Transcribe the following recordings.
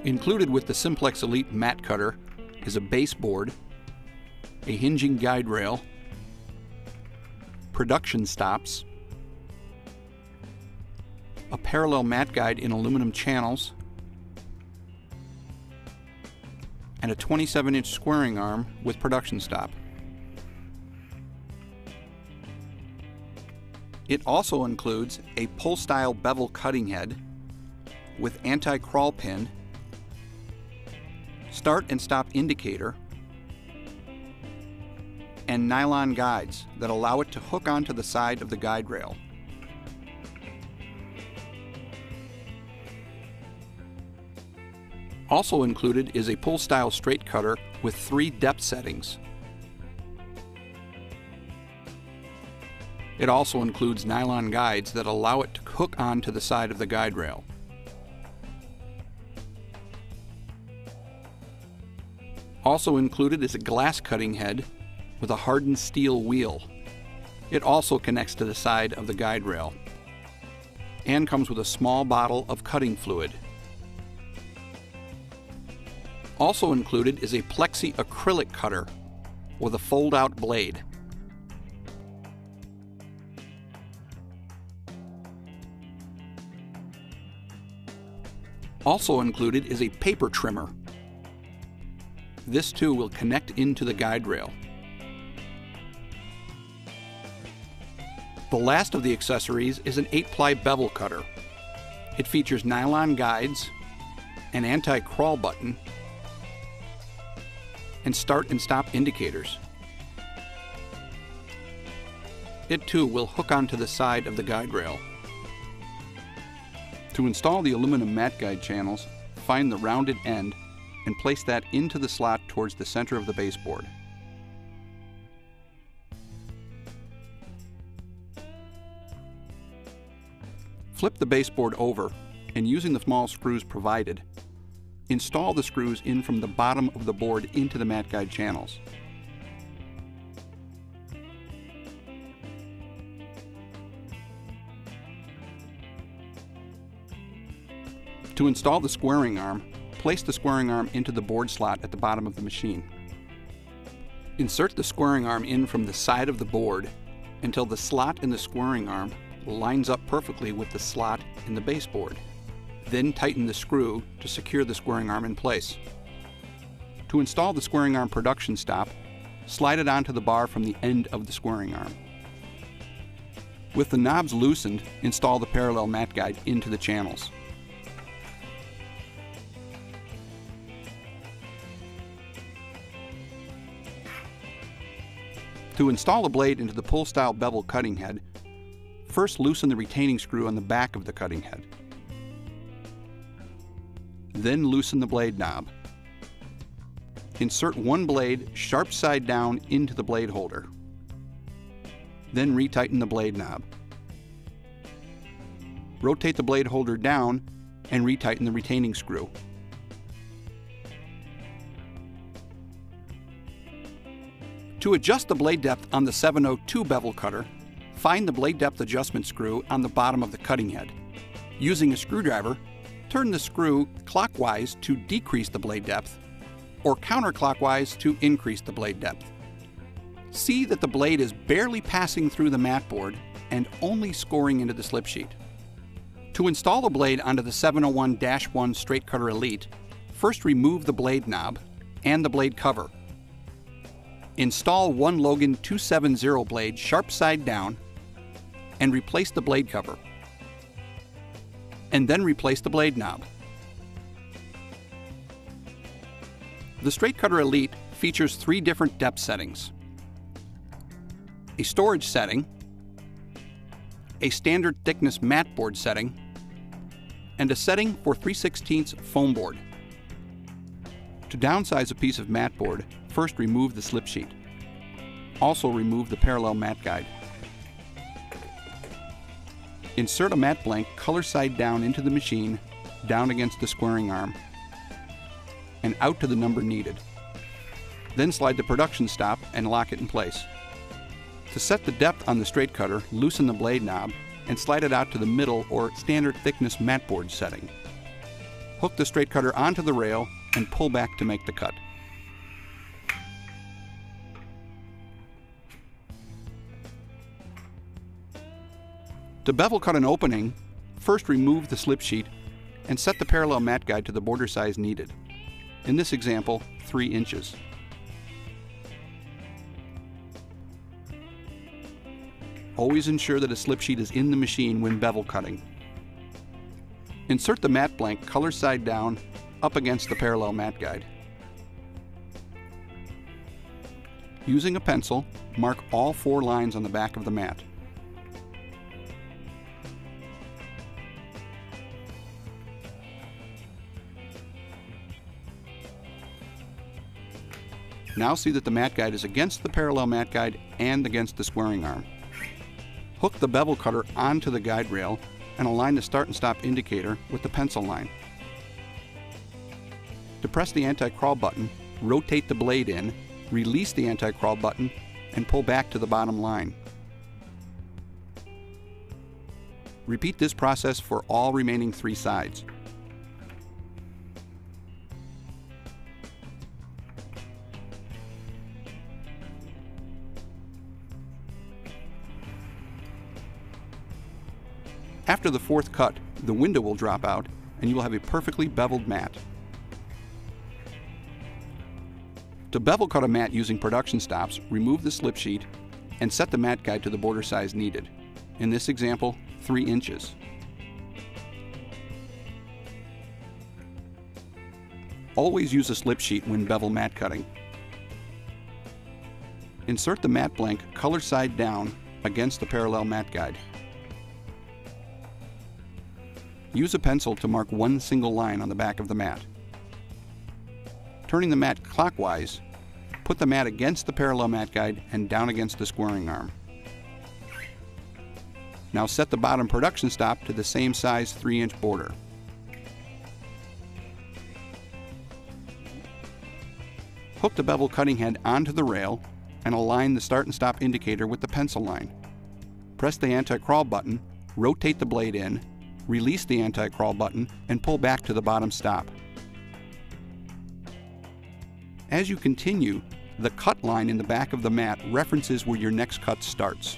Included with the Simplex Elite mat cutter is a baseboard, a hinging guide rail, production stops, a parallel mat guide in aluminum channels, and a 27-inch squaring arm with production stop. It also includes a pull-style bevel cutting head with anti-crawl pin, start and stop indicator, and nylon guides that allow it to hook onto the side of the guide rail. Also included is a pull-style straight cutter with 3 depth settings. It also includes nylon guides that allow it to hook onto the side of the guide rail. Also included is a glass cutting head with a hardened steel wheel. It also connects to the side of the guide rail and comes with a small bottle of cutting fluid. Also included is a plexi acrylic cutter with a fold-out blade. Also included is a paper trimmer. This too will connect into the guide rail. The last of the accessories is an 8-ply bevel cutter. It features nylon guides, an anti-crawl button, and start and stop indicators. It too will hook onto the side of the guide rail. To install the aluminum mat guide channels, find the rounded end and place that into the slot towards the center of the baseboard. Flip the baseboard over and, using the small screws provided, install the screws in from the bottom of the board into the mat guide channels. To install the squaring arm, place the squaring arm into the board slot at the bottom of the machine. Insert the squaring arm in from the side of the board until the slot in the squaring arm lines up perfectly with the slot in the baseboard. Then tighten the screw to secure the squaring arm in place. To install the squaring arm production stop, slide it onto the bar from the end of the squaring arm. With the knobs loosened, install the parallel mat guide into the channels. To install a blade into the pull-style bevel cutting head, first loosen the retaining screw on the back of the cutting head. Then loosen the blade knob. Insert one blade sharp side down into the blade holder. Then retighten the blade knob. Rotate the blade holder down and retighten the retaining screw. To adjust the blade depth on the 702 bevel cutter, find the blade depth adjustment screw on the bottom of the cutting head. Using a screwdriver, turn the screw clockwise to decrease the blade depth, or counterclockwise to increase the blade depth. See that the blade is barely passing through the mat board and only scoring into the slip sheet. To install the blade onto the 701-1 Straight Cutter Elite, first remove the blade knob and the blade cover. Install one LOGAN 270 blade sharp side down and replace the blade cover. And then replace the blade knob. The Straight Cutter Elite features 3 different depth settings: a storage setting, a standard thickness mat board setting, and a setting for 3/16 foam board. To downsize a piece of mat board, first remove the slip sheet. Also remove the parallel mat guide. Insert a mat blank color side down into the machine, down against the squaring arm, and out to the number needed. Then slide the production stop and lock it in place. To set the depth on the straight cutter, loosen the blade knob and slide it out to the middle or standard thickness mat board setting. Hook the straight cutter onto the rail and pull back to make the cut. To bevel cut an opening, first remove the slip sheet and set the parallel mat guide to the border size needed. In this example, 3 inches. Always ensure that a slip sheet is in the machine when bevel cutting. Insert the mat blank color side down up against the parallel mat guide. Using a pencil, mark all 4 lines on the back of the mat. Now see that the mat guide is against the parallel mat guide and against the squaring arm. Hook the bevel cutter onto the guide rail and align the start and stop indicator with the pencil line. To press the anti-crawl button, rotate the blade in, release the anti-crawl button, and pull back to the bottom line. Repeat this process for all remaining 3 sides. After the 4th cut, the window will drop out and you will have a perfectly beveled mat. To bevel cut a mat using production stops, remove the slip sheet and set the mat guide to the border size needed. In this example, 3 inches. Always use a slip sheet when bevel mat cutting. Insert the mat blank color side down against the parallel mat guide. Use a pencil to mark 1 single line on the back of the mat. Turning the mat clockwise, put the mat against the parallel mat guide and down against the squaring arm. Now set the bottom production stop to the same size 3-inch border. Hook the bevel cutting head onto the rail and align the start and stop indicator with the pencil line. Press the anti-crawl button, rotate the blade in, release the anti-crawl button, and pull back to the bottom stop. As you continue, the cut line in the back of the mat references where your next cut starts.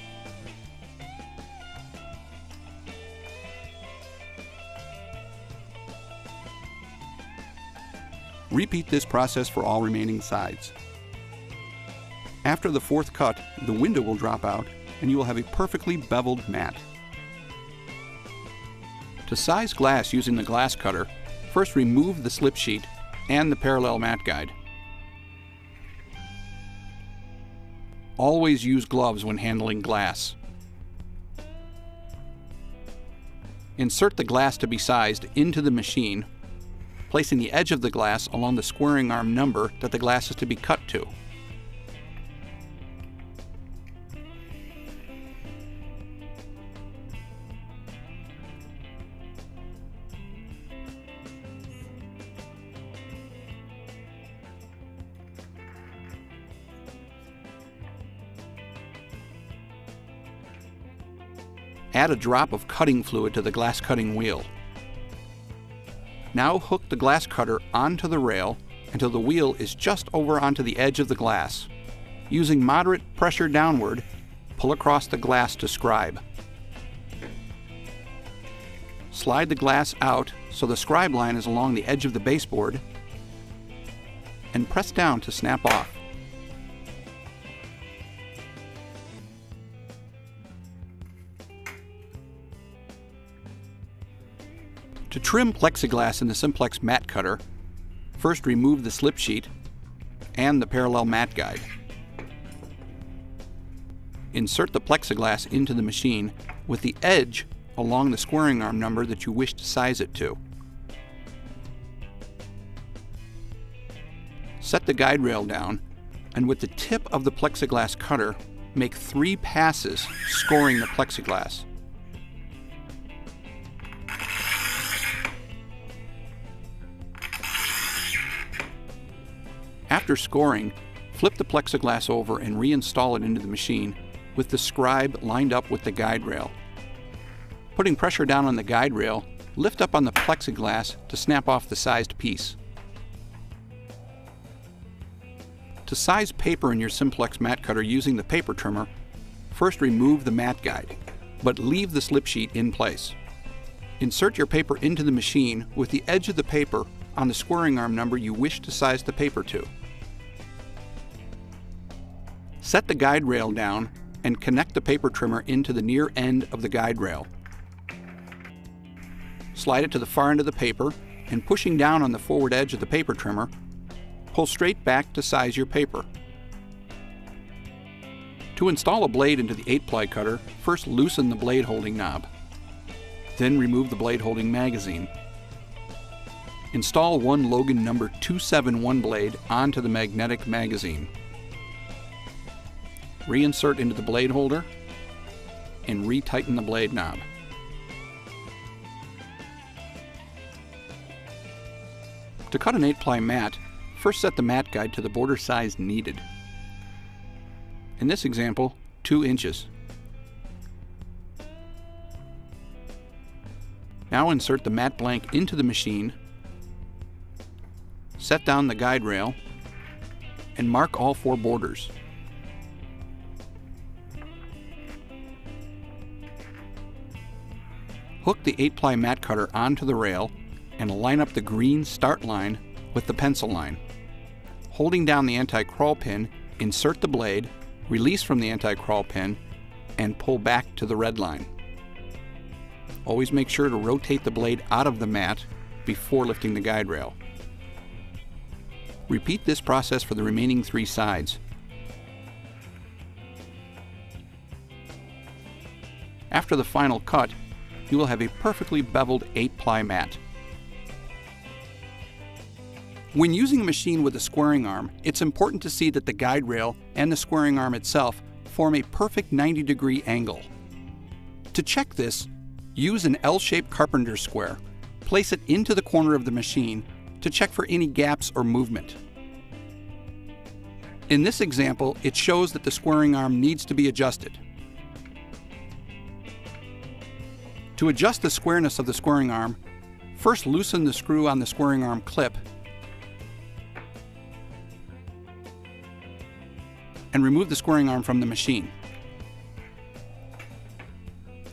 Repeat this process for all remaining sides. After the 4th cut, the window will drop out and you will have a perfectly beveled mat. To size glass using the glass cutter, first remove the slip sheet and the parallel mat guide. Always use gloves when handling glass. Insert the glass to be sized into the machine, placing the edge of the glass along the squaring arm number that the glass is to be cut to. Add a drop of cutting fluid to the glass cutting wheel. Now hook the glass cutter onto the rail until the wheel is just over onto the edge of the glass. Using moderate pressure downward, pull across the glass to scribe. Slide the glass out so the scribe line is along the edge of the baseboard and press down to snap off. To trim plexiglass in the Simplex mat cutter, first remove the slip sheet and the parallel mat guide. Insert the plexiglass into the machine with the edge along the squaring arm number that you wish to size it to. Set the guide rail down and with the tip of the plexiglass cutter, make 3 passes scoring the plexiglass. After scoring, flip the plexiglass over and reinstall it into the machine with the scribe lined up with the guide rail. Putting pressure down on the guide rail, lift up on the plexiglass to snap off the sized piece. To size paper in your Simplex mat cutter using the paper trimmer, first remove the mat guide, but leave the slip sheet in place. Insert your paper into the machine with the edge of the paper on the squaring arm number you wish to size the paper to. Set the guide rail down and connect the paper trimmer into the near end of the guide rail. Slide it to the far end of the paper and pushing down on the forward edge of the paper trimmer, pull straight back to size your paper. To install a blade into the 8-ply cutter, first loosen the blade holding knob. Then remove the blade holding magazine. Install one LOGAN number 271 blade onto the magnetic magazine. Reinsert into the blade holder and retighten the blade knob. To cut an 8-ply mat, first set the mat guide to the border size needed. In this example, 2 inches. Now insert the mat blank into the machine, set down the guide rail, and mark all 4 borders. Hook the 8-ply mat cutter onto the rail and line up the green start line with the pencil line. Holding down the anti-crawl pin, insert the blade, release from the anti-crawl pin, and pull back to the red line. Always make sure to rotate the blade out of the mat before lifting the guide rail. Repeat this process for the remaining 3 sides. After the final cut, you will have a perfectly beveled 8-ply mat. When using a machine with a squaring arm, it's important to see that the guide rail and the squaring arm itself form a perfect 90-degree angle. To check this, use an L-shaped carpenter's square. Place it into the corner of the machine to check for any gaps or movement. In this example, it shows that the squaring arm needs to be adjusted. To adjust the squareness of the squaring arm, first loosen the screw on the squaring arm clip and remove the squaring arm from the machine.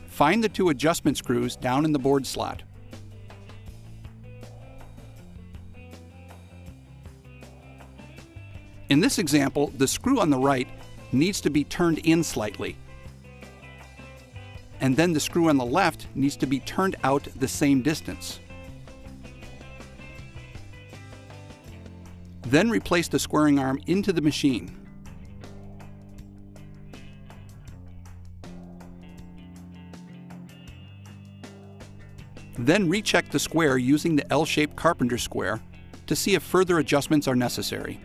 Find the 2 adjustment screws down in the board slot. In this example, the screw on the right needs to be turned in slightly, and then the screw on the left needs to be turned out the same distance. Then replace the squaring arm into the machine. Then recheck the square using the L-shaped carpenter square to see if further adjustments are necessary.